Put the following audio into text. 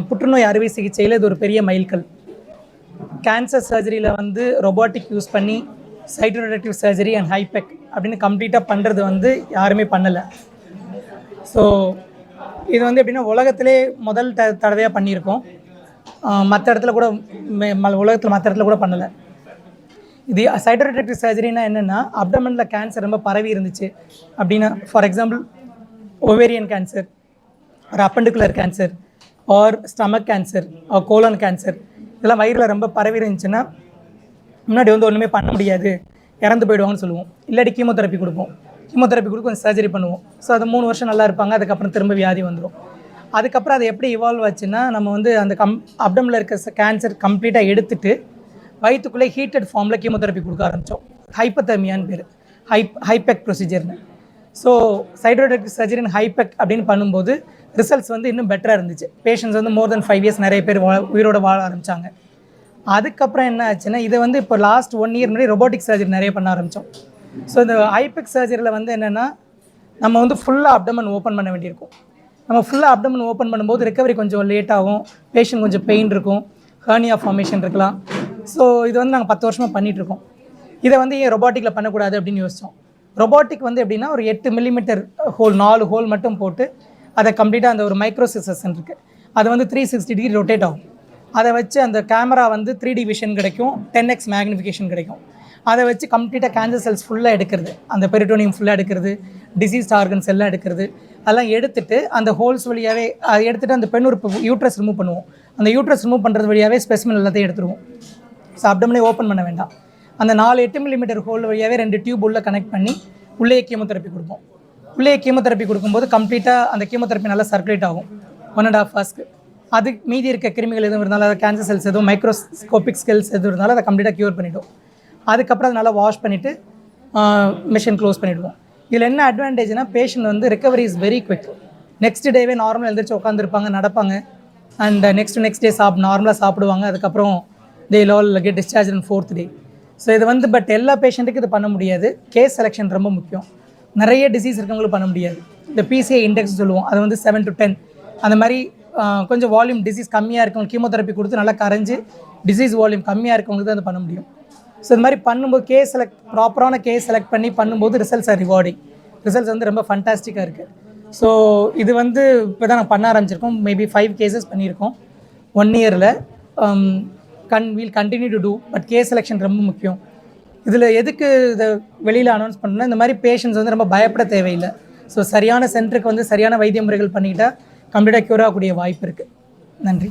புற்றுநோய் அறுவை சிகிச்சையில் இது ஒரு பெரிய மைல்கல். கேன்சர் சர்ஜரியில் வந்து ரொபாட்டிக் யூஸ் பண்ணி சைட்டோரெடக்டிவ் சர்ஜரி அண்ட் ஹைபெக் அப்படின்னு கம்ப்ளீட்டாக பண்ணுறது வந்து யாருமே பண்ணலை. ஸோ இது வந்து எப்படின்னா உலகத்திலே முதல் தடவையாக பண்ணியிருக்கோம். மற்ற இடத்துல கூட உலகத்தில் மற்ற இடத்துல கூட பண்ணலை. இது சைட்டோரெடக்டிவ் சர்ஜரினா என்னென்னா, அப்டமனில் கேன்சர் ரொம்ப பரவி இருந்துச்சு அப்படின்னா, ஃபார் எக்ஸாம்பிள் ஓவேரியன் கேன்சர், ஒரு appendicular cancer, or stomach cancer, or colon cancer, இதெல்லாம் வயிறில் ரொம்ப பரவி இருந்துச்சுன்னா முன்னாடி வந்து ஒன்றுமே பண்ண முடியாது, இறந்து போயிடுவாங்கன்னு சொல்லுவோம். இல்லாட்டி கீமோதெரப்பி கொடுப்போம். கீமோதெரப்பி கொடுத்து கொஞ்சம் சர்ஜரி பண்ணுவோம். ஸோ அது 3 வருஷம் நல்லா இருப்பாங்க. அதுக்கப்புறம் திரும்ப வியாதி வந்துடும். அதுக்கப்புறம் அது எப்படி இவால்வ் ஆச்சுன்னா, நம்ம வந்து அந்த அப்டமில் இருக்க கேன்சர் கம்ப்ளீட்டாக எடுத்துட்டு வயிற்றுக்குள்ளே ஹீட்டட் ஃபார்மில் கீமோதெரப்பி கொடுக்க ஆரம்பித்தோம். ஹைப்போதெர்மியான்னு பேர், ஹைபெக் ப்ரொசீஜர்னு. ஸோ சைட்டோரெடக்டிவ் சர்ஜரி அண்ட் ஹைபெக் அப்படின்னு பண்ணும்போது ரிசல்ட்ஸ் வந்து இன்னும் பெட்டராக இருந்துச்சு. பேஷண்ட்ஸ் வந்து மோர் தென் 5 இயர்ஸ் நிறைய பேர் உயிரோட வாழ ஆரம்பித்தாங்க. அதுக்கப்புறம் என்ன ஆச்சுன்னா, இதை வந்து இப்போ லாஸ்ட் 1 இயர் முன்னாடி ரொபோட்டிக் சர்ஜரி நிறைய பண்ண ஆரம்பித்தோம். ஸோ இந்த ஹைபெக் சர்ஜரியில் வந்து என்னென்னா, நம்ம வந்து ஃபுல்லாக அப்டமன் ஓப்பன் பண்ண வேண்டியிருக்கும். நம்ம ஃபுல்லாக அப்டமன் ஓப்பன் பண்ணும்போது ரெக்கவரி கொஞ்சம் லேட் ஆகும். பேஷண்ட் கொஞ்சம் பெயின் இருக்கும், ஹர்னியா ஃபார்மேஷன் இருக்கலாம். ஸோ இது வந்து நாங்கள் 10 வருஷமாக பண்ணிகிட்ருக்கோம். இதை வந்து ஏன் ரொபாட்டிக்கில் பண்ணக்கூடாது அப்படின்னு யோசித்தோம். ரொபாட்டிக் வந்து எப்படின்னா, ஒரு 8 மில்லிமீட்டர் ஹோல், 4 ஹோல் மட்டும் போட்டு அதை கம்ப்ளீட்டாக அந்த ஒரு மைக்ரோ சிசர்ஸ்ன்னு இருக்குது, அது வந்து 360 டிகிரி ரொட்டேட் ஆகும். அதை வச்சு அந்த கேமரா வந்து 3D விஷன் கிடைக்கும், 10x மேக்னிஃபிகேஷன் கிடைக்கும். அதை வச்சு கம்ப்ளீட்டாக கேன்சர் செல்ஸ் ஃபுல்லாக எடுக்கிறது, அந்த பெரிட்டோனியம் ஃபுல்லாக எடுக்கிறது, டிசீஸ்ட் ஆர்கன்ஸ் எல்லாம் எடுக்கிறது. அதெல்லாம் எடுத்துகிட்டு அந்த ஹோல்ஸ் வழியாகவே அதை எடுத்துகிட்டு அந்த பெண் உறுப்பு யூட்ரஸ் ரிமூவ் பண்ணுவோம். அந்த யூட்ரஸ் ரிமூவ் பண்ணுறது வழியாகவே ஸ்பெசிமென் எல்லாத்தையும் எடுத்துருவோம். ஸோ அப்டமனே ஓப்பன் பண்ண வேண்டாம். அந்த 4 8 மில்லிமீட்டர் ஹோல் வழியாகவே 2 டியூப் உள்ள கனெக்ட் பண்ணி உள்ளே கீமோதெரப்பி கொடுப்போம். உள்ளே கீமோதெரப்பி கொடுக்கும்போது கம்ப்ளீட்டாக அந்த கீமோதெரப்பி நல்லா சர்க்குலேட் ஆகும் 1.5 ஹவர்ஸ்க்கு. அது மீதி இருக்க கிருமிகள் எதுவும் இருந்தாலும், அதை கேன்சர் செல்ஸ் எதுவும், மைக்ரோஸ்கோபிக் ஸ்கெல்ஸ் எதுவும் இருந்தாலும் அதை கம்ப்ளீட்டாக க்யூர் பண்ணிவிடும். அதுக்கப்புறம் அதை நல்லா வாஷ் பண்ணிவிட்டு மிஷின் க்ளோஸ் பண்ணிவிடுவோம். இதில் என்ன அட்வான்டேஜ்னா, பேஷண்ட் வந்து recovery is very quick. Next டேவே நார்மலாக எழுந்திரிச்சு உட்காந்துருப்பாங்க, நடப்பாங்க. அண்ட் நெக்ஸ்ட் டே நார்மலாக சாப்பிடுவாங்க. அதுக்கப்புறம் they will all get discharge in 4th day. So இது வந்து பட் எல்லா பேஷண்ட்டுக்கும் இது பண்ண முடியாது. கேஸ் செலெக்ஷன் ரொம்ப முக்கியம். நிறைய டிசீஸ் இருக்கவங்களும் பண்ண முடியாது. இந்த PCI இண்டெக்ஸ் சொல்லுவோம், அது வந்து 7 to 10 அந்த மாதிரி கொஞ்சம் வால்யூம் டிசீஸ் கம்மியாக இருக்கவங்க கீமோதெரப்பி கொடுத்து நல்லா கரைஞ்சி டிசீஸ் வால்யூம் கம்மியாக இருக்கவங்களுக்கு தான் அது பண்ண முடியும். ஸோ இது மாதிரி பண்ணும்போது ப்ராப்பரான கேஸ் செலக்ட் பண்ணி பண்ணும்போது ரிசல்ட்ஸ் ஆர் ரிவார்டிங். ரிசல்ட்ஸ் வந்து ரொம்ப ஃபண்டாஸ்டிக்காக இருக்குது. ஸோ இது வந்து இப்போ தான் நாங்கள் பண்ண ஆரம்பிச்சிருக்கோம். மேபி 5 கேசஸ் பண்ணியிருக்கோம் 1 இயரில். We'll continue to do. But case selection ரொம்ப முக்கியம். இதில் எதுக்கு இதை வெளியில் அனௌன்ஸ் பண்ணணும்னா, இந்த மாதிரி பேஷண்ட்ஸ் வந்து ரொம்ப பயப்பட தேவையில்லை. ஸோ சரியான சென்டருக்கு வந்து சரியான வைத்திய முறைகள் பண்ணிக்கிட்டால் கம்ப்ளீட்டாக க்யூர் ஆகக்கூடிய வாய்ப்பு இருக்குது. நன்றி.